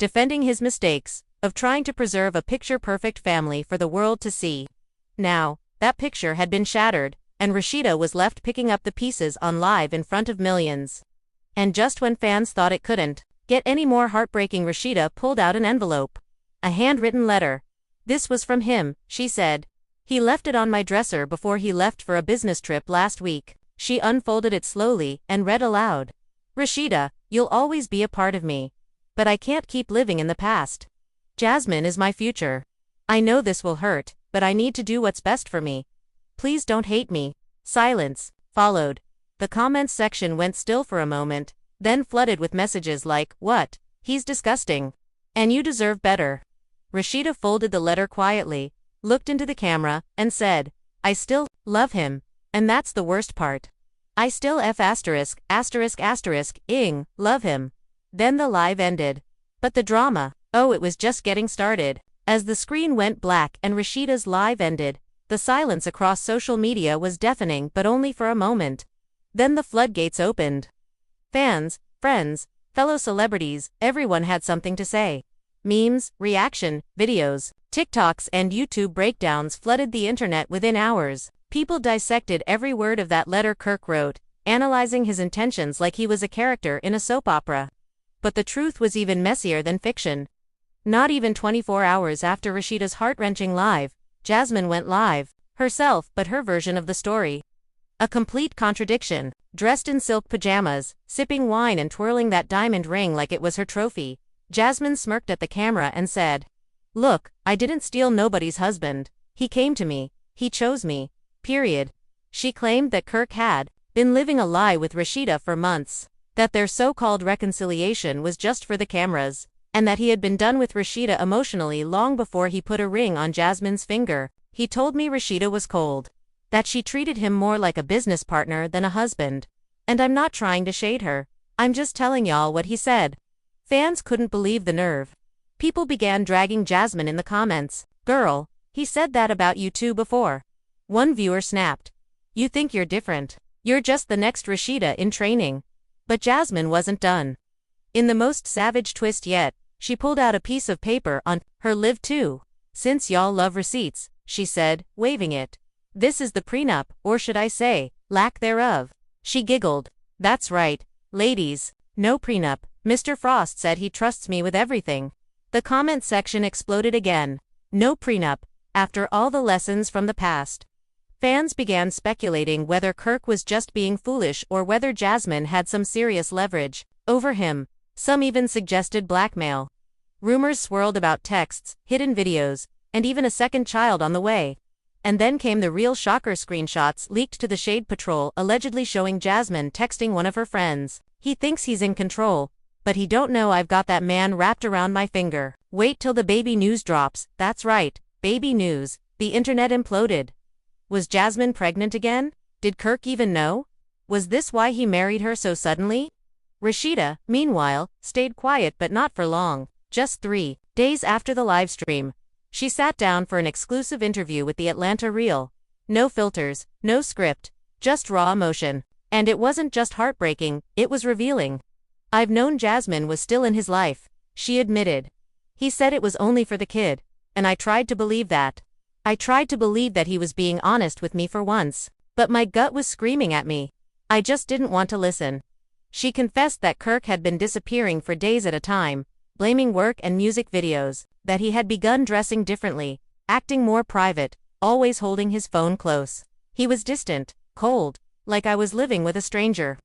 defending his mistakes, of trying to preserve a picture-perfect family for the world to see. Now, that picture had been shattered, and Rasheeda was left picking up the pieces on live in front of millions. And just when fans thought it couldn't get any more heartbreaking, Rasheeda pulled out an envelope. A handwritten letter. "This was from him," she said. "He left it on my dresser before he left for a business trip last week." She unfolded it slowly and read aloud. "Rasheeda, you'll always be a part of me. But I can't keep living in the past. Jasmine is my future. I know this will hurt, but I need to do what's best for me. Please don't hate me." Silence followed. The comments section went still for a moment, then flooded with messages like, "What? He's disgusting. And you deserve better." Rasheeda folded the letter quietly, looked into the camera, and said, "I still love him, and that's the worst part. I still love him." Then the live ended. But the drama, oh, it was just getting started. As the screen went black and Rasheeda's live ended, the silence across social media was deafening, but only for a moment. Then the floodgates opened. Fans, friends, fellow celebrities, everyone had something to say. Memes, reaction videos, TikToks and YouTube breakdowns flooded the internet within hours. People dissected every word of that letter Kirk wrote, analyzing his intentions like he was a character in a soap opera. But the truth was even messier than fiction. Not even 24 hours after Rasheeda's heart-wrenching live, Jasmine went live, herself, but her version of the story. A complete contradiction. Dressed in silk pajamas, sipping wine and twirling that diamond ring like it was her trophy, Jasmine smirked at the camera and said, "Look, I didn't steal nobody's husband. He came to me. He chose me. Period." She claimed that Kirk had been living a lie with Rasheeda for months, that their so-called reconciliation was just for the cameras, and that he had been done with Rasheeda emotionally long before he put a ring on Jasmine's finger. "He told me Rasheeda was cold, that she treated him more like a business partner than a husband. And I'm not trying to shade her. I'm just telling y'all what he said." Fans couldn't believe the nerve. People began dragging Jasmine in the comments. "Girl, he said that about you too before." One viewer snapped, "You think you're different. You're just the next Rasheeda in training." But Jasmine wasn't done. In the most savage twist yet, she pulled out a piece of paper on her live too. "Since y'all love receipts," she said, waving it. "This is the prenup, or should I say, lack thereof." She giggled. "That's right, ladies, no prenup. Mr. Frost said he trusts me with everything." The comment section exploded again. No prenup, after all the lessons from the past. Fans began speculating whether Kirk was just being foolish or whether Jasmine had some serious leverage over him. Some even suggested blackmail. Rumors swirled about texts, hidden videos, and even a second child on the way. And then came the real shocker: screenshots leaked to the Shade Patrol allegedly showing Jasmine texting one of her friends. "He thinks he's in control, but he don't know I've got that man wrapped around my finger. Wait till the baby news drops." That's right, baby news. The internet imploded. Was Jasmine pregnant again? Did Kirk even know? Was this why he married her so suddenly? Rasheeda, meanwhile, stayed quiet, but not for long. Just 3 days after the livestream, she sat down for an exclusive interview with the Atlanta Real. No filters, no script, just raw emotion. And it wasn't just heartbreaking, it was revealing. "I've known Jasmine was still in his life," she admitted. "He said it was only for the kid, and I tried to believe that. I tried to believe that he was being honest with me for once, but my gut was screaming at me. I just didn't want to listen." She confessed that Kirk had been disappearing for days at a time, blaming work and music videos, that he had begun dressing differently, acting more private, always holding his phone close. He was distant, cold, like I was living with a stranger.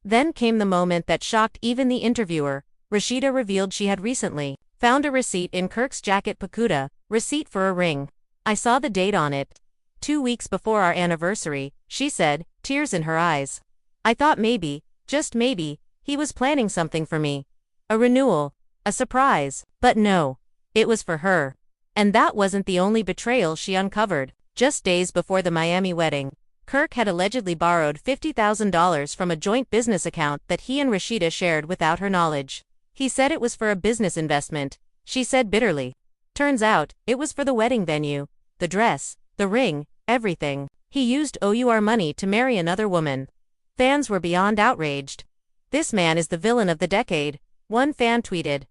Then came the moment that shocked even the interviewer. Rasheeda revealed she had recently found a receipt in Kirk's jacket pocket, receipt for a ring. "I saw the date on it. 2 weeks before our anniversary," she said, tears in her eyes. "I thought maybe, just maybe, he was planning something for me. A renewal, a surprise. But no, it was for her." And that wasn't the only betrayal she uncovered. Just days before the Miami wedding, Kirk had allegedly borrowed $50,000 from a joint business account that he and Rasheeda shared without her knowledge. He said it was for a business investment, she said bitterly. Turns out, it was for the wedding venue, the dress, the ring, everything. He used our money to marry another woman. Fans were beyond outraged. "This man is the villain of the decade," one fan tweeted.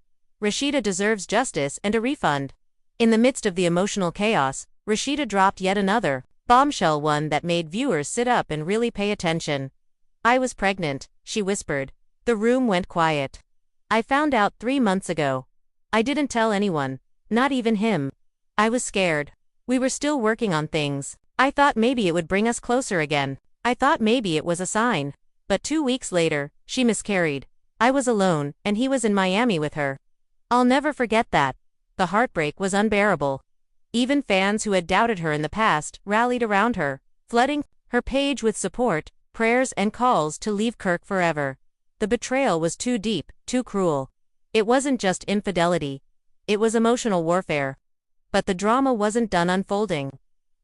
Rasheeda deserves justice and a refund. In the midst of the emotional chaos, Rasheeda dropped yet another bombshell, one that made viewers sit up and really pay attention. "I was pregnant," she whispered. The room went quiet. "I found out 3 months ago. I didn't tell anyone, not even him. I was scared. We were still working on things. I thought maybe it would bring us closer again. I thought maybe it was a sign. But 2 weeks later, she miscarried. I was alone, and he was in Miami with her. I'll never forget that. The heartbreak was unbearable. Even fans who had doubted her in the past rallied around her, flooding her page with support, prayers and calls to leave Kirk forever. The betrayal was too deep, too cruel. It wasn't just infidelity. It was emotional warfare. But the drama wasn't done unfolding.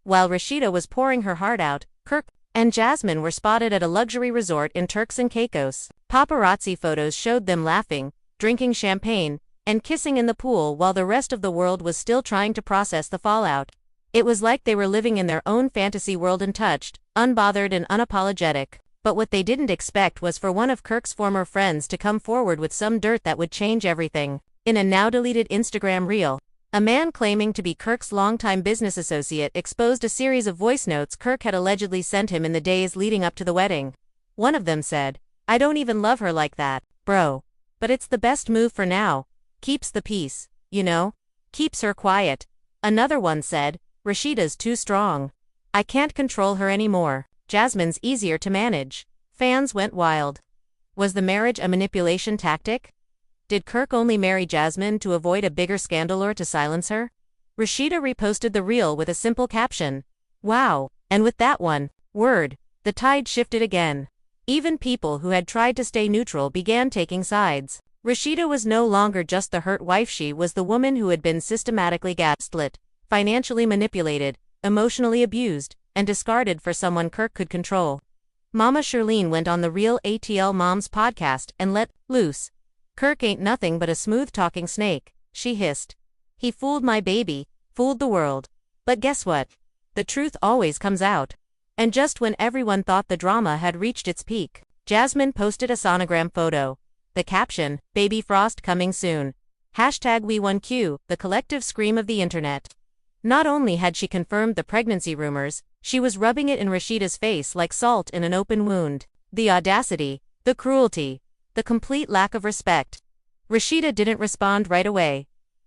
While Rasheeda was pouring her heart out, Kirk and Jasmine were spotted at a luxury resort in Turks and Caicos. Paparazzi photos showed them laughing, drinking champagne, and kissing in the pool while the rest of the world was still trying to process the fallout. It was like they were living in their own fantasy world, untouched, unbothered and unapologetic. But what they didn't expect was for one of Kirk's former friends to come forward with some dirt that would change everything. In a now-deleted Instagram reel, a man claiming to be Kirk's longtime business associate exposed a series of voice notes Kirk had allegedly sent him in the days leading up to the wedding. One of them said, "I don't even love her like that, bro. But it's the best move for now. Keeps the peace, you know? Keeps her quiet." Another one said, "Rasheeda's too strong. I can't control her anymore. Jasmine's easier to manage." Fans went wild. Was the marriage a manipulation tactic? Did Kirk only marry Jasmine to avoid a bigger scandal or to silence her? Rasheeda reposted the reel with a simple caption, "Wow," and with that one word, the tide shifted again. Even people who had tried to stay neutral began taking sides. Rasheeda was no longer just the hurt wife, she was the woman who had been systematically gaslit, financially manipulated, emotionally abused, and discarded for someone Kirk could control. Mama Shirlene went on the Real ATL Moms podcast and let loose. "Kirk ain't nothing but a smooth-talking snake," she hissed. "He fooled my baby, fooled the world. But guess what? The truth always comes out." And just when everyone thought the drama had reached its peak, Jasmine posted a sonogram photo. The caption, "Baby Frost coming soon." #We1Q, the collective scream of the internet. Not only had she confirmed the pregnancy rumors, she was rubbing it in Rasheeda's face like salt in an open wound. The audacity, the cruelty, the complete lack of respect. Rasheeda didn't respond right away.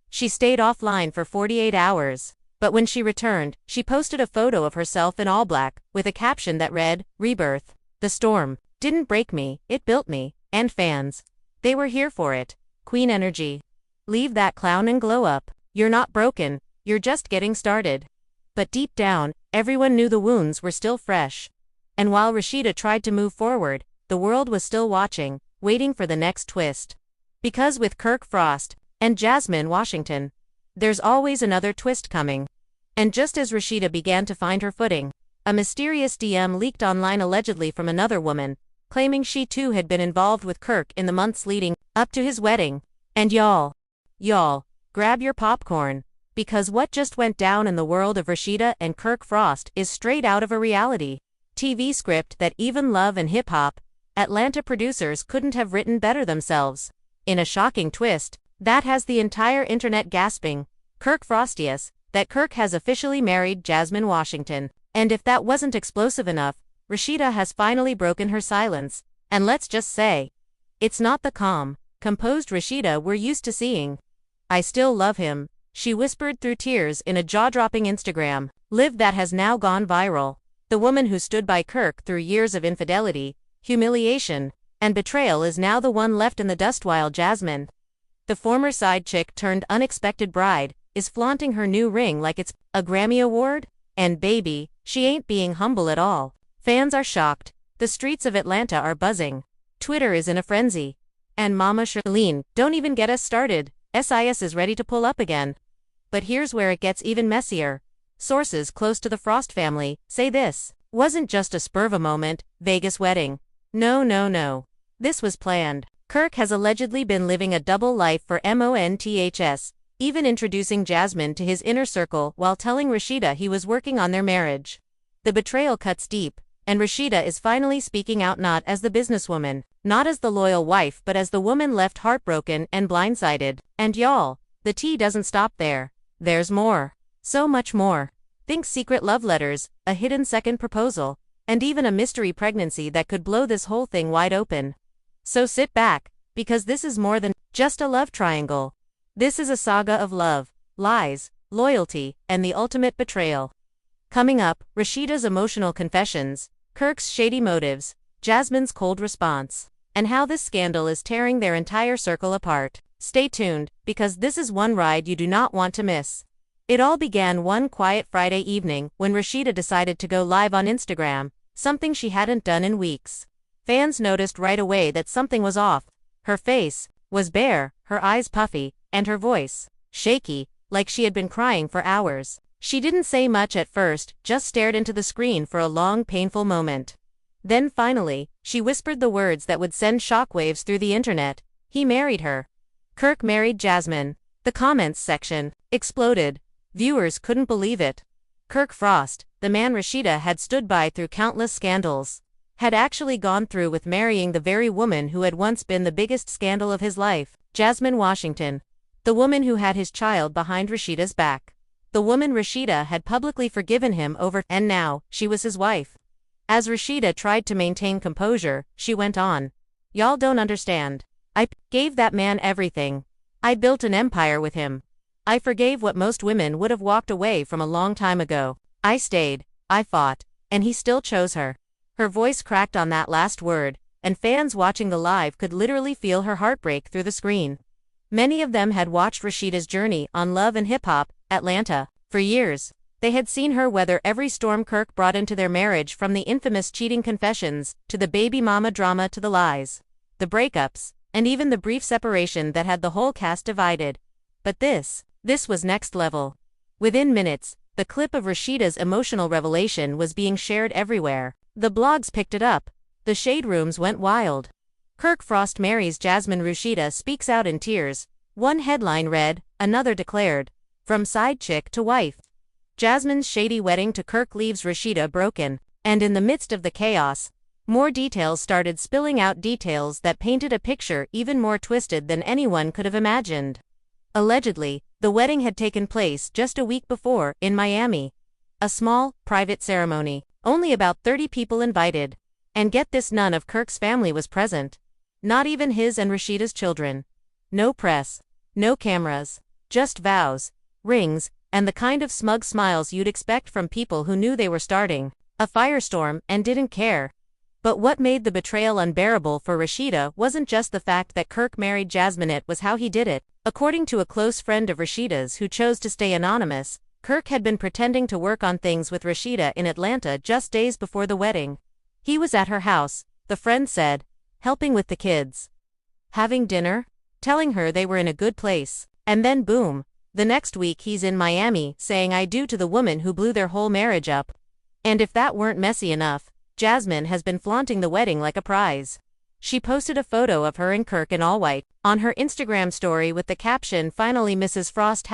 She stayed offline for 48 hours. But when she returned, she posted a photo of herself in all black, with a caption that read, "Rebirth. The storm didn't break me, it built me." And fans, they were here for it. Queen energy. Leave that clown and glow up. You're not broken, you're just getting started. But deep down, everyone knew the wounds were still fresh. And while Rasheeda tried to move forward, the world was still watching, waiting for the next twist. Because with Kirk Frost and Jasmine Washington, there's always another twist coming. And just as Rasheeda began to find her footing, a mysterious DM leaked online allegedly from another woman, claiming she too had been involved with Kirk in the months leading up to his wedding. And y'all, grab your popcorn, because what just went down in the world of Rasheeda and Kirk Frost is straight out of a reality TV script that even Love and Hip Hop Atlanta producers couldn't have written better themselves. In a shocking twist that has the entire internet gasping, Kirk Frostius, that Kirk has officially married Jasmine Washington. And if that wasn't explosive enough, Rasheeda has finally broken her silence. And let's just say, it's not the calm, composed Rasheeda we're used to seeing. "I still love him," she whispered through tears in a jaw-dropping Instagram live that has now gone viral. The woman who stood by Kirk through years of infidelity, humiliation, and betrayal is now the one left in the dust, while Jasmine, the former side chick turned unexpected bride, is flaunting her new ring like it's a Grammy Award. And baby, she ain't being humble at all. Fans are shocked. The streets of Atlanta are buzzing. Twitter is in a frenzy. And Mama Shirlene, don't even get us started. SIS is ready to pull up again. But here's where it gets even messier. Sources close to the Frost family say this wasn't just a spur of a moment Vegas wedding. No. This was planned. Kirk has allegedly been living a double life for months, even introducing Jasmine to his inner circle while telling Rasheeda he was working on their marriage. The betrayal cuts deep, And Rasheeda is finally speaking out, not as the businesswoman, not as the loyal wife, but as the woman left heartbroken and blindsided. And y'all, the tea doesn't stop there. There's more. So much more. Think secret love letters, a hidden second proposal, and even a mystery pregnancy that could blow this whole thing wide open. So sit back, because this is more than just a love triangle. This is a saga of love, lies, loyalty, and the ultimate betrayal. Coming up, Rasheeda's emotional confessions, Kirk's shady motives, Jasmine's cold response, and how this scandal is tearing their entire circle apart. Stay tuned, because this is one ride you do not want to miss. It all began one quiet Friday evening when Rasheeda decided to go live on Instagram, something she hadn't done in weeks. Fans noticed right away that something was off. Her face was bare, her eyes puffy, and her voice shaky, like she had been crying for hours. She didn't say much at first, just stared into the screen for a long, painful moment. Then finally, she whispered the words that would send shockwaves through the internet. He married her. Kirk married Jasmine. The comments section exploded. Viewers couldn't believe it. Kirk Frost, the man Rasheeda had stood by through countless scandals, had actually gone through with marrying the very woman who had once been the biggest scandal of his life, Jasmine Washington. The woman who had his child behind Rasheeda's back. The woman Rasheeda had publicly forgiven him over, and now, she was his wife. As Rasheeda tried to maintain composure, she went on. Y'all don't understand. I gave that man everything. I built an empire with him. I forgave what most women would have walked away from a long time ago. I stayed, I fought, and he still chose her. Her voice cracked on that last word, and fans watching the live could literally feel her heartbreak through the screen. Many of them had watched Rasheeda's journey on Love and Hip Hop, Atlanta, for years. They had seen her weather every storm Kirk brought into their marriage, from the infamous cheating confessions, to the baby mama drama, to the lies, the breakups, and even the brief separation that had the whole cast divided. But this was next level. Within minutes, the clip of Rasheeda's emotional revelation was being shared everywhere. The blogs picked it up. The shade rooms went wild. Kirk Frost marries Jasmine. Rasheeda speaks out in tears. One headline read, another declared. From side chick to wife. Jasmine's shady wedding to Kirk leaves Rasheeda broken. And in the midst of the chaos, more details started spilling out, details that painted a picture even more twisted than anyone could have imagined. Allegedly, the wedding had taken place just a week before, in Miami. A small, private ceremony. Only about 30 people invited. And get this, none of Kirk's family was present. Not even his and Rasheeda's children. No press. No cameras. Just vows, rings, and the kind of smug smiles you'd expect from people who knew they were starting a firestorm and didn't care. But what made the betrayal unbearable for Rasheeda wasn't just the fact that Kirk married Jasmine, it was how he did it. According to a close friend of Rasheeda's who chose to stay anonymous, Kirk had been pretending to work on things with Rasheeda in Atlanta just days before the wedding. He was at her house, the friend said, helping with the kids, having dinner, telling her they were in a good place, and then boom, the next week he's in Miami saying I do to the woman who blew their whole marriage up. And if that weren't messy enough, Jasmine has been flaunting the wedding like a prize. She posted a photo of her and Kirk in all white on her Instagram story with the caption, finally Mrs. Frost,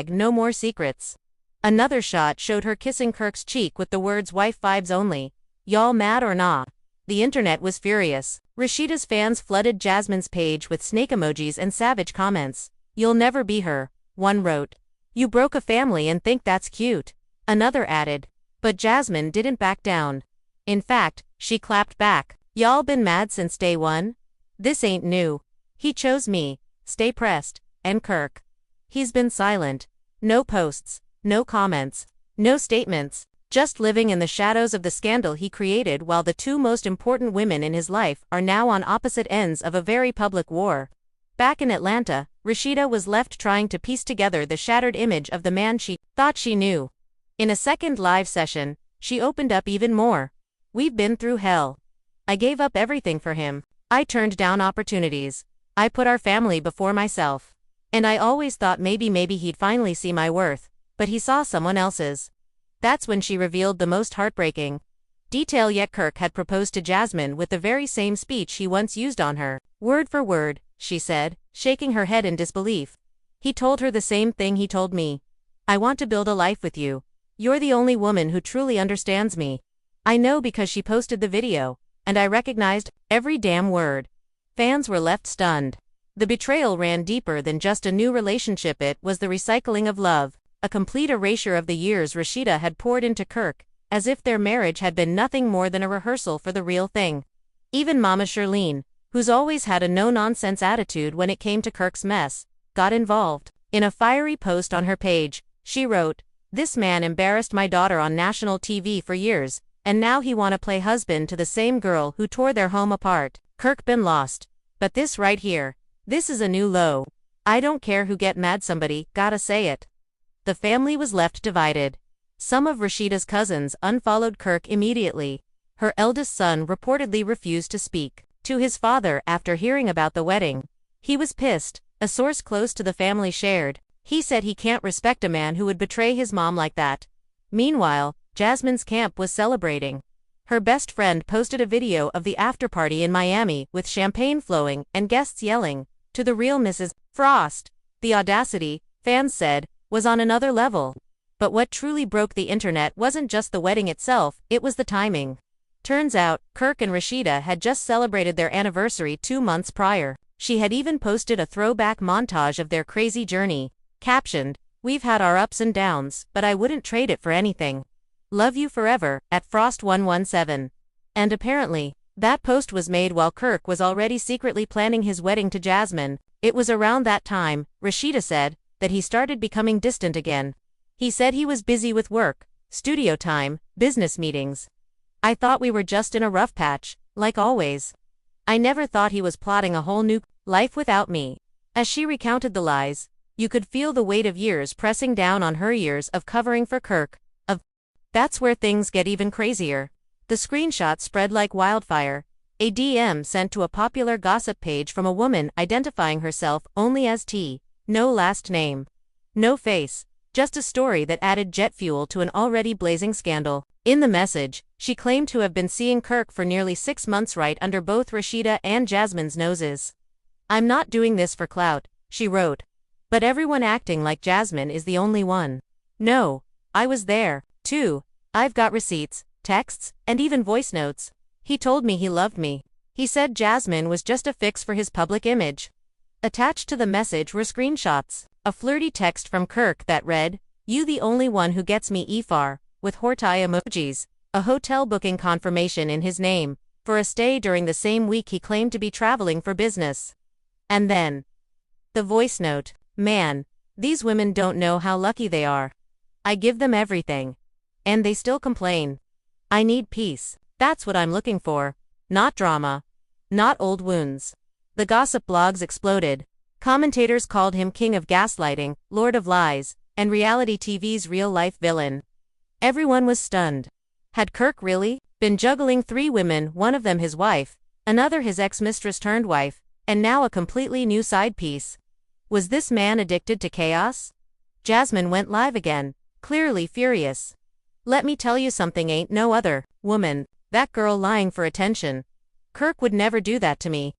#no more secrets. Another shot showed her kissing Kirk's cheek with the words wife vibes only. Y'all mad or nah? The internet was furious. Rasheeda's fans flooded Jasmine's page with snake emojis and savage comments. You'll never be her, one wrote. You broke a family and think that's cute, another added. But Jasmine didn't back down. In fact, she clapped back. Y'all been mad since day one? This ain't new. He chose me. Stay pressed. And Kirk. He's been silent. No posts, no comments, no statements, just living in the shadows of the scandal he created, while the two most important women in his life are now on opposite ends of a very public war. Back in Atlanta, Rasheeda was left trying to piece together the shattered image of the man she thought she knew. In a second live session, she opened up even more. We've been through hell. I gave up everything for him. I turned down opportunities. I put our family before myself. And I always thought maybe he'd finally see my worth, but he saw someone else's. That's when she revealed the most heartbreaking detail yet. Kirk had proposed to Jasmine with the very same speech he once used on her. Word for word, she said, shaking her head in disbelief. He told her the same thing he told me. I want to build a life with you. You're the only woman who truly understands me. I know because she posted the video, and I recognized every damn word. Fans were left stunned. The betrayal ran deeper than just a new relationship. It was the recycling of love, a complete erasure of the years Rasheeda had poured into Kirk, as if their marriage had been nothing more than a rehearsal for the real thing. Even Mama Shirlene, who's always had a no-nonsense attitude when it came to Kirk's mess, got involved. In a fiery post on her page, she wrote, "This man embarrassed my daughter on national TV for years, and now he wanna play husband to the same girl who tore their home apart. Kirk been lost. But this right here, this is a new low. I don't care who get mad, somebody gotta say it." The family was left divided. Some of Rasheeda's cousins unfollowed Kirk immediately. Her eldest son reportedly refused to speak to his father after hearing about the wedding. He was pissed, a source close to the family shared. He said he can't respect a man who would betray his mom like that. Meanwhile, Jasmine's camp was celebrating. Her best friend posted a video of the after-party in Miami with champagne flowing and guests yelling, "To the real Mrs. Frost." The audacity, fans said, was on another level. But what truly broke the internet wasn't just the wedding itself, it was the timing. Turns out, Kirk and Rasheeda had just celebrated their anniversary 2 months prior. She had even posted a throwback montage of their crazy journey, captioned, "We've had our ups and downs, but I wouldn't trade it for anything. Love you forever, at Frost117. And apparently, that post was made while Kirk was already secretly planning his wedding to Jasmine. It was around that time, Rasheeda said, that he started becoming distant again. He said he was busy with work, studio time, business meetings. I thought we were just in a rough patch, like always. I never thought he was plotting a whole new life without me." As she recounted the lies, you could feel the weight of years pressing down on her years of covering for Kirk. That's where things get even crazier. The screenshot spread like wildfire. A DM sent to a popular gossip page from a woman identifying herself only as T, no last name, no face, just a story that added jet fuel to an already blazing scandal. In the message, she claimed to have been seeing Kirk for nearly 6 months right under both Rasheeda and Jasmine's noses. "I'm not doing this for clout," she wrote. "But everyone acting like Jasmine is the only one. No, I was there, too. I've got receipts, texts, and even voice notes. He told me he loved me. He said Jasmine was just a fix for his public image." Attached to the message were screenshots. A flirty text from Kirk that read, "You the only one who gets me EFAR," with heart emojis, a hotel booking confirmation in his name, for a stay during the same week he claimed to be traveling for business. And then, the voice note, "Man, these women don't know how lucky they are. I give them everything. And they still complain. I need peace. That's what I'm looking for. Not drama. Not old wounds." The gossip blogs exploded. Commentators called him king of gaslighting, lord of lies, and reality TV's real-life villain. Everyone was stunned. Had Kirk really been juggling 3 women, one of them his wife, another his ex-mistress turned wife, and now a completely new side piece? Was this man addicted to chaos? Jasmine went live again, clearly furious. "Let me tell you something, ain't no other woman that girl lying for attention. Kirk would never do that to me.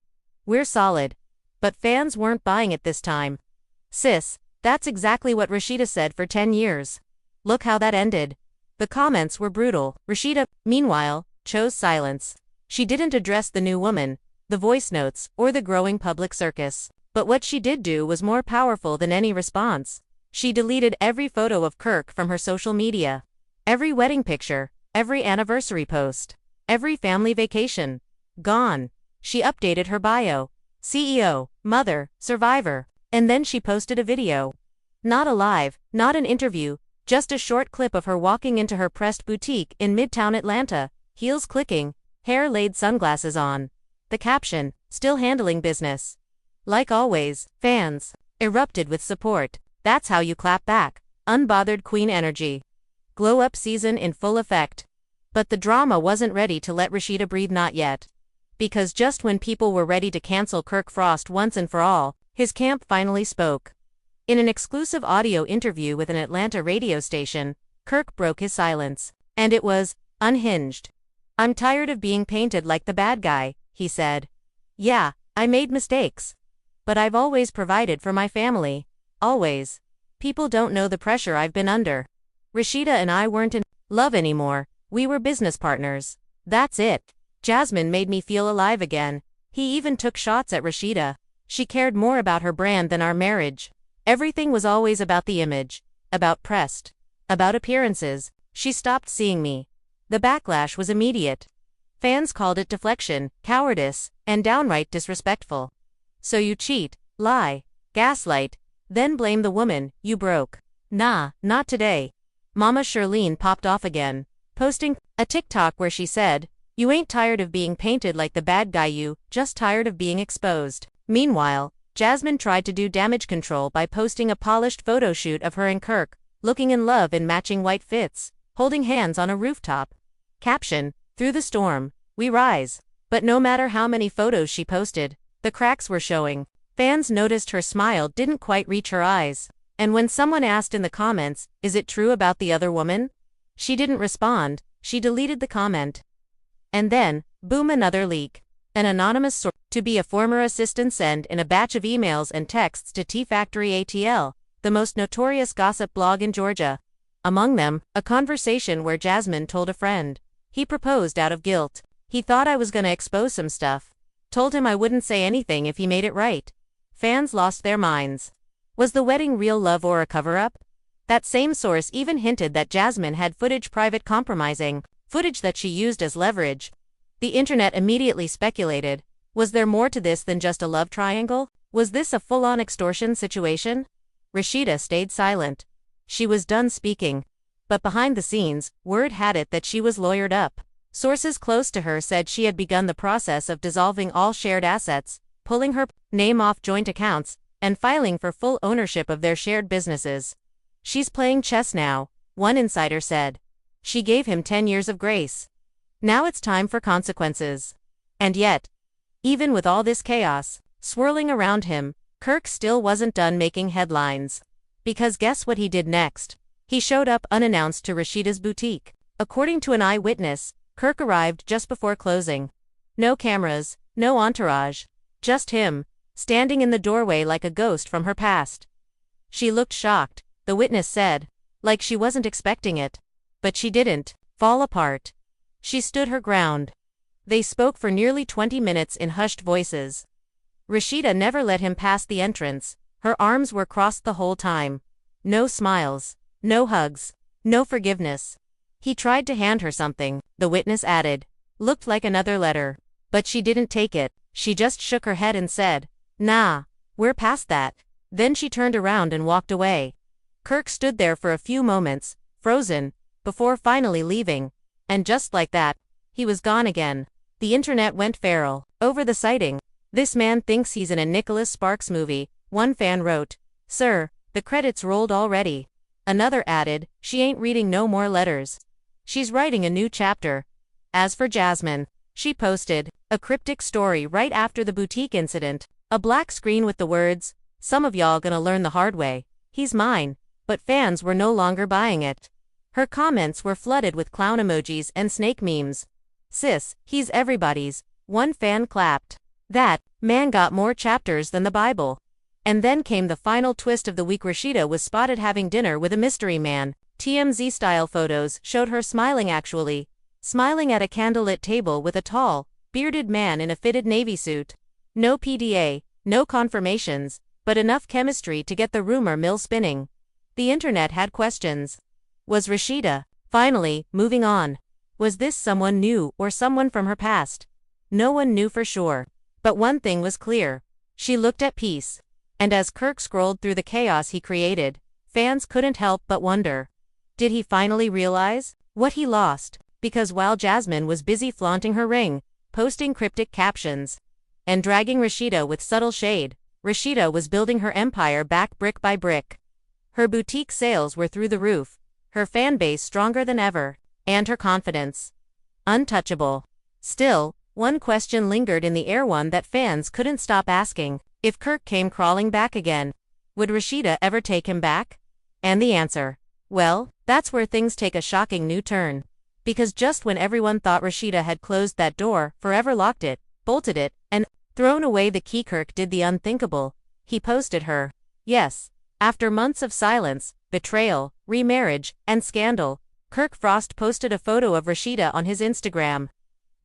We're solid." But fans weren't buying it this time. "Sis, that's exactly what Rasheeda said for 10 years. Look how that ended." The comments were brutal. Rasheeda, meanwhile, chose silence. She didn't address the new woman, the voice notes, or the growing public circus. But what she did do was more powerful than any response. She deleted every photo of Kirk from her social media. Every wedding picture, every anniversary post, every family vacation. Gone. She updated her bio. CEO, mother, survivor. And then she posted a video. Not a live, not an interview, just a short clip of her walking into her pressed boutique in Midtown Atlanta, heels clicking, hair laid, sunglasses on. The caption, "Still handling business." Like always, fans erupted with support. That's how you clap back. Unbothered queen energy. Glow up season in full effect. But the drama wasn't ready to let Rasheeda breathe, not yet. Because just when people were ready to cancel Kirk Frost once and for all, his camp finally spoke. In an exclusive audio interview with an Atlanta radio station, Kirk broke his silence. And it was unhinged. "I'm tired of being painted like the bad guy," he said. "Yeah, I made mistakes. But I've always provided for my family. Always. People don't know the pressure I've been under. Rasheeda and I weren't in love anymore, We were business partners. That's it. Jasmine made me feel alive again. He even took shots at Rasheeda. She cared more about her brand than our marriage. Everything was always about the image. About pressed. About appearances. She stopped seeing me. The backlash was immediate. Fans called it deflection, cowardice, and downright disrespectful. So you cheat, lie, gaslight, then blame the woman you broke. Nah, not today. Mama Shirlene popped off again, posting a TikTok where she said, "You ain't tired of being painted like the bad guy, you just tired of being exposed." Meanwhile, Jasmine tried to do damage control by posting a polished photo shoot of her and Kirk, looking in love in matching white fits, holding hands on a rooftop. Caption, "Through the storm, we rise." But no matter how many photos she posted, the cracks were showing. Fans noticed her smile didn't quite reach her eyes. And when someone asked in the comments, "Is it true about the other woman?" she didn't respond, she deleted the comment. And then, boom, another leak. An anonymous source to be a former assistant sent in a batch of emails and texts to Tea Factory ATL, the most notorious gossip blog in Georgia. Among them, a conversation where Jasmine told a friend. He proposed out of guilt. He thought I was gonna expose some stuff. Told him I wouldn't say anything if he made it right. Fans lost their minds. Was the wedding real love or a cover-up? That same source even hinted that Jasmine had private compromising, footage that she used as leverage. The internet immediately speculated. Was there more to this than just a love triangle? Was this a full-on extortion situation? Rasheeda stayed silent. She was done speaking. But behind the scenes, word had it that she was lawyered up. Sources close to her said she had begun the process of dissolving all shared assets, pulling her name off joint accounts, and filing for full ownership of their shared businesses. "She's playing chess now," one insider said. She gave him 10 years of grace. Now it's time for consequences. And yet, even with all this chaos swirling around him, Kirk still wasn't done making headlines. Because guess what he did next? He showed up unannounced to Rasheeda's boutique. According to an eyewitness, Kirk arrived just before closing. No cameras, no entourage. Just him, standing in the doorway like a ghost from her past. She looked shocked, the witness said, like she wasn't expecting it. But she didn't fall apart. She stood her ground. They spoke for nearly 20 minutes in hushed voices. Rasheeda never let him pass the entrance. Her arms were crossed the whole time. No smiles, no hugs, no forgiveness. He tried to hand her something, the witness added. Looked like another letter. But she didn't take it. She just shook her head and said, "Nah, we're past that." Then she turned around and walked away. Kirk stood there for a few moments, frozen, before finally leaving. And just like that, he was gone again. The internet went feral over the sighting. "This man thinks he's in a Nicholas Sparks movie," one fan wrote. "Sir, the credits rolled already." Another added, "She ain't reading no more letters. She's writing a new chapter." As for Jasmine, she posted a cryptic story right after the boutique incident. A black screen with the words, "Some of y'all gonna learn the hard way. He's mine." But fans were no longer buying it. Her comments were flooded with clown emojis and snake memes. "Sis, he's everybody's," one fan clapped. "That man got more chapters than the Bible." And then came the final twist of the week. Rasheeda was spotted having dinner with a mystery man. TMZ-style photos showed her smiling at a candlelit table with a tall, bearded man in a fitted navy suit. No PDA, no confirmations, but enough chemistry to get the rumor mill spinning. The internet had questions. Was Rasheeda finally moving on? Was this someone new or someone from her past? No one knew for sure. But one thing was clear. She looked at peace. And as Kirk scrolled through the chaos he created, fans couldn't help but wonder. Did he finally realize what he lost? Because while Jasmine was busy flaunting her ring, posting cryptic captions, and dragging Rasheeda with subtle shade, Rasheeda was building her empire back brick by brick. Her boutique sales were through the roof, her fan base stronger than ever, and her confidence untouchable. Still, one question lingered in the air, one that fans couldn't stop asking. If Kirk came crawling back again, would Rasheeda ever take him back? And the answer, well, that's where things take a shocking new turn. Because just when everyone thought Rasheeda had closed that door, forever locked it, bolted it, and thrown away the key, Kirk did the unthinkable. He posted her. Yes. After months of silence, betrayal, remarriage, and scandal, Kirk Frost posted a photo of Rasheeda on his Instagram.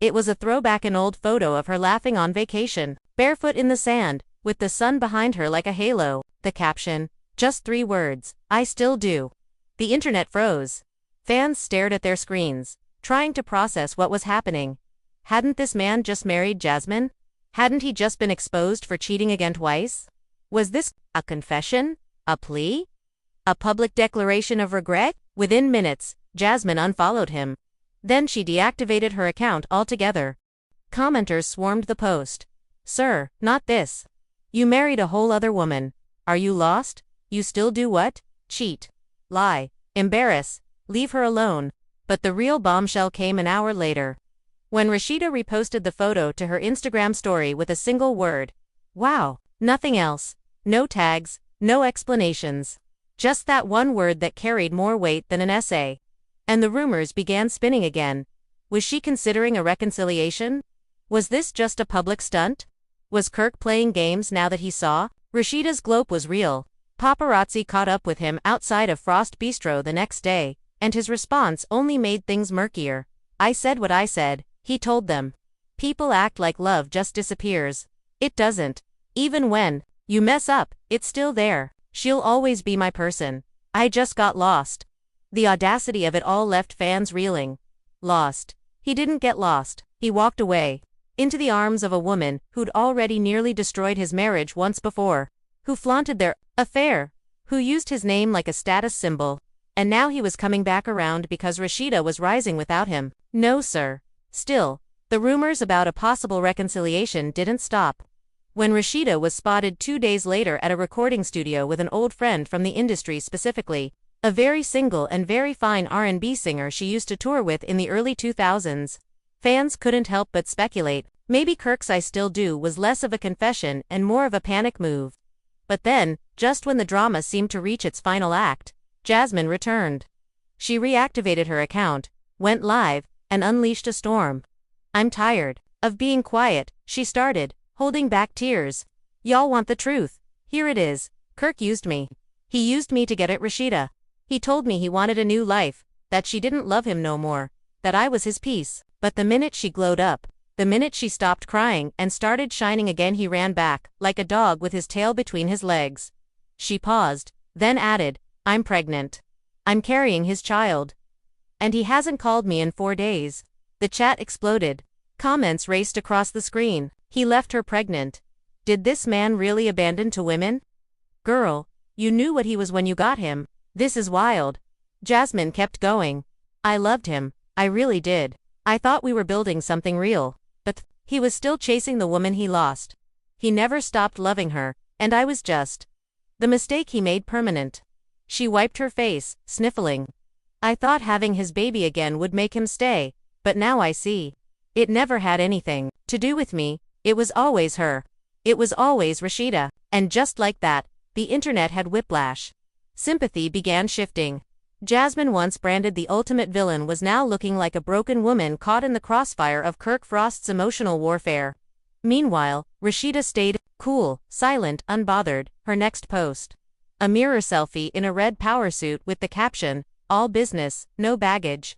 It was a throwback, an old photo of her laughing on vacation, barefoot in the sand, with the sun behind her like a halo. The caption, just 3 words, I still do. The internet froze. Fans stared at their screens, trying to process what was happening. Hadn't this man just married Jasmine? Hadn't he just been exposed for cheating again twice? Was this a confession? A plea? A public declaration of regret? Within minutes, Jasmine unfollowed him. Then she deactivated her account altogether. Commenters swarmed the post. Sir, not this. You married a whole other woman. Are you lost? You still do what? Cheat. Lie. Embarrass. Leave her alone. But the real bombshell came an hour later. When Rasheeda reposted the photo to her Instagram story with a single word. Wow. Nothing else. No tags, no explanations. Just that one word that carried more weight than an essay. And the rumors began spinning again. Was she considering a reconciliation? Was this just a public stunt? Was Kirk playing games now that he saw? Rasheeda's glow was real. Paparazzi caught up with him outside of Frost Bistro the next day, and his response only made things murkier. I said what I said, he told them. People act like love just disappears. It doesn't. Even when you mess up, it's still there. She'll always be my person. I just got lost. The audacity of it all left fans reeling. Lost. He didn't get lost. He walked away. Into the arms of a woman who'd already nearly destroyed his marriage once before. Who flaunted their affair. Who used his name like a status symbol. And now he was coming back around because Rasheeda was rising without him. No, sir. Still, the rumors about a possible reconciliation didn't stop. When Rasheeda was spotted 2 days later at a recording studio with an old friend from the industry, specifically a very single and very fine R&B singer she used to tour with in the early 2000s. Fans couldn't help but speculate, maybe Kirk's I Still Do was less of a confession and more of a panic move. But then, just when the drama seemed to reach its final act, Jasmine returned. She reactivated her account, went live, and unleashed a storm. I'm tired of being quiet, she started, holding back tears. Y'all want the truth. Here it is. Kirk used me. He used me to get at Rasheeda. He told me he wanted a new life, that she didn't love him no more, that I was his piece. But the minute she glowed up, the minute she stopped crying and started shining again, he ran back, like a dog with his tail between his legs. She paused, then added, I'm pregnant. I'm carrying his child. And he hasn't called me in 4 days. The chat exploded. Comments raced across the screen. He left her pregnant. Did this man really abandon to women? Girl, you knew what he was when you got him. This is wild. Jasmine kept going. I loved him. I really did. I thought we were building something real. But he was still chasing the woman he lost. He never stopped loving her, and I was just the mistake he made permanent. She wiped her face, sniffling. I thought having his baby again would make him stay, but now I see. It never had anything to do with me. It was always her. It was always Rasheeda. And just like that, the internet had whiplash. Sympathy began shifting. Jasmine, once branded the ultimate villain, was now looking like a broken woman caught in the crossfire of Kirk Frost's emotional warfare. Meanwhile, Rasheeda stayed cool, silent, unbothered. Her next post. A mirror selfie in a red power suit with the caption, all business, no baggage.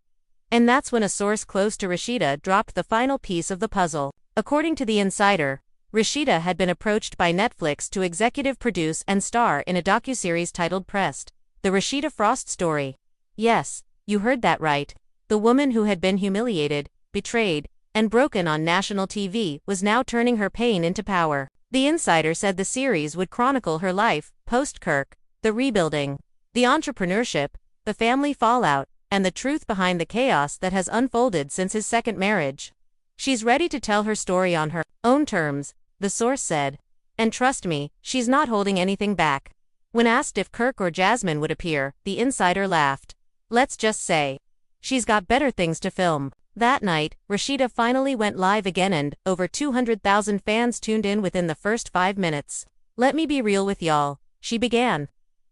And that's when a source close to Rasheeda dropped the final piece of the puzzle. According to The Insider, Rasheeda had been approached by Netflix to executive produce and star in a docuseries titled Pressed, The Rasheeda Frost Story. Yes, you heard that right. The woman who had been humiliated, betrayed, and broken on national TV was now turning her pain into power. The Insider said the series would chronicle her life, post-Kirk, the rebuilding, the entrepreneurship, the family fallout, and the truth behind the chaos that has unfolded since his second marriage. She's ready to tell her story on her own terms, the source said. And trust me, she's not holding anything back. When asked if Kirk or Jasmine would appear, the Insider laughed. Let's just say, she's got better things to film. That night, Rasheeda finally went live again and over 200,000 fans tuned in within the first 5 minutes. Let me be real with y'all, she began.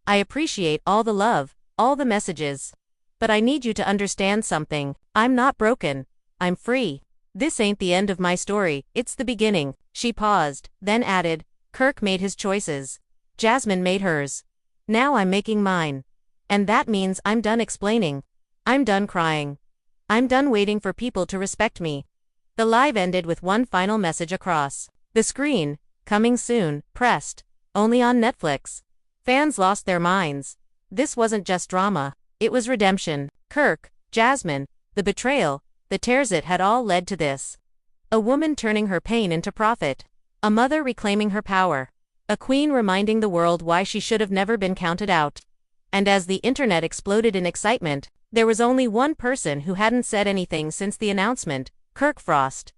I appreciate all the love, all the messages. But I need you to understand something. I'm not broken. I'm free. This ain't the end of my story, it's the beginning. She paused, then added, Kirk made his choices. Jasmine made hers. Now I'm making mine. And that means I'm done explaining. I'm done crying. I'm done waiting for people to respect me. The live ended with one final message across the screen: coming soon, pressed. Only on Netflix. Fans lost their minds. This wasn't just drama, it was redemption. Kirk, Jasmine, the betrayal, the tears, it had all led to this. A woman turning her pain into profit. A mother reclaiming her power. A queen reminding the world why she should have never been counted out. And as the internet exploded in excitement, there was only one person who hadn't said anything since the announcement: Kirk Frost.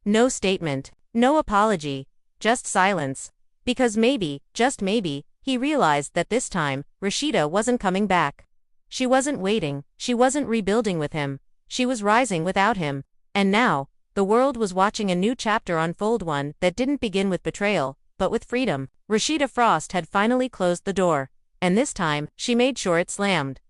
No statement, no apology, just silence. Because maybe, just maybe, he realized that this time, Rasheeda wasn't coming back. She wasn't waiting, she wasn't rebuilding with him, she was rising without him. And now, the world was watching a new chapter unfold, one that didn't begin with betrayal, but with freedom. Rasheeda Frost had finally closed the door, and this time, she made sure it slammed.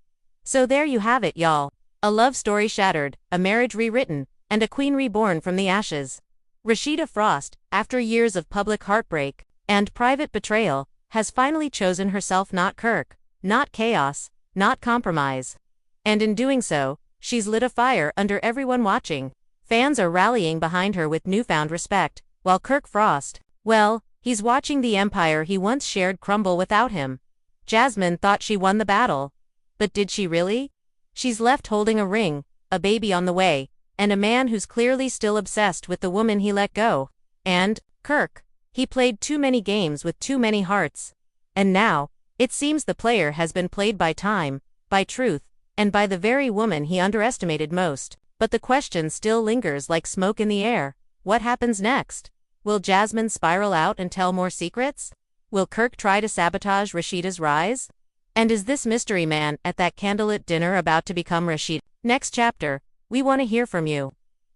So there you have it, y'all. A love story shattered, a marriage rewritten, and a queen reborn from the ashes. Rasheeda Frost, after years of public heartbreak and private betrayal, has finally chosen herself, not Kirk, not chaos, not compromise. And in doing so, she's lit a fire under everyone watching. Fans are rallying behind her with newfound respect, while Kirk Frost, well, he's watching the empire he once shared crumble without him. Jasmine thought she won the battle. But did she really? She's left holding a ring, a baby on the way, and a man who's clearly still obsessed with the woman he let go. And Kirk, he played too many games with too many hearts. And now, it seems the player has been played by time, by truth, and by the very woman he underestimated most. But the question still lingers like smoke in the air. What happens next? Will Jasmine spiral out and tell more secrets? Will Kirk try to sabotage Rasheeda's rise? And is this mystery man at that candlelit dinner about to become Rasheeda? Next chapter, we want to hear from you.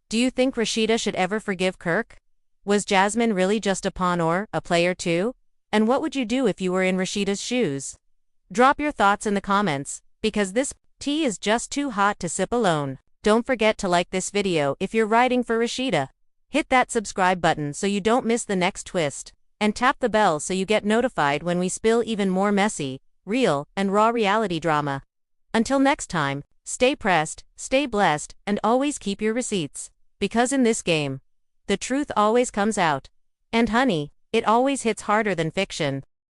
Do you think Rasheeda should ever forgive Kirk? Was Jasmine really just a pawn or a player too? And what would you do if you were in Rasheeda's shoes? Drop your thoughts in the comments, because this tea is just too hot to sip alone. Don't forget to like this video if you're riding for Rasheeda. Hit that subscribe button so you don't miss the next twist, and tap the bell so you get notified when we spill even more messy, real, and raw reality drama. Until next time, stay pressed, stay blessed, and always keep your receipts. Because in this game, the truth always comes out. And honey, it always hits harder than fiction.